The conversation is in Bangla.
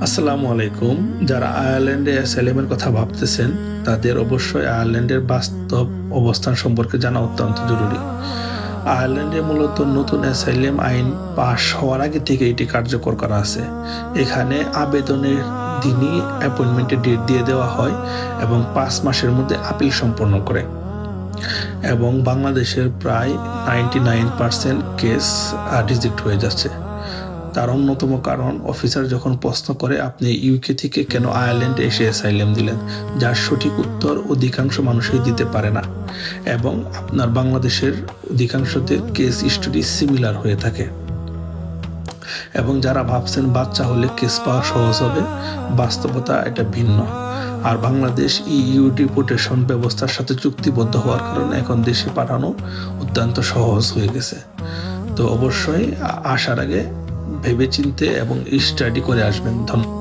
আসসালামু আলাইকুম। যারা আয়ারল্যান্ডে অ্যাসাইলামের কথা ভাবতেছেন তাদের অবশ্যই আয়ারল্যান্ডের বাস্তব অবস্থান সম্পর্কে জানা অত্যন্ত জরুরি। আয়ারল্যান্ডে মূলত নতুন অ্যাসাইলাম আইন পাশ হওয়ার আগে থেকে এটি কার্যকর করা আছে। এখানে আবেদনের দিনই অ্যাপয়েন্টমেন্টের ডেট দিয়ে দেওয়া হয় এবং 5 মাসের মধ্যে আপিল সম্পন্ন করে। এবং বাংলাদেশের প্রায় 99% কেস রিজেক্ট হয়ে যাচ্ছে। তার অন্যতম কারণ, অফিসার যখন প্রশ্ন করে আপনি ইউকে থেকে কেন আয়ারল্যান্ডে এসে অ্যাসাইলাম দিলেন, যার সঠিক উত্তর অধিকাংশ মানুষই দিতে পারে না। এবং আপনার বাংলাদেশের অধিকাংশদের কেস স্টোরি সিমিলার হয়ে থাকে। এবং যারা ভাবছেন বাচ্চা হলে কেস পাওয়া সহজ হবে, বাস্তবতা এটা ভিন্ন। আর বাংলাদেশ ইইউ ডিপোর্টেশন ব্যবস্থার সাথে চুক্তিবদ্ধ হওয়ার কারণে এখন দেশে পাঠানো অত্যন্ত সহজ হয়ে গেছে। তো অবশ্যই আসার আগে ভেবেচিন্তে এবং স্টাডি করে আসবেন। ধন্যবাদ।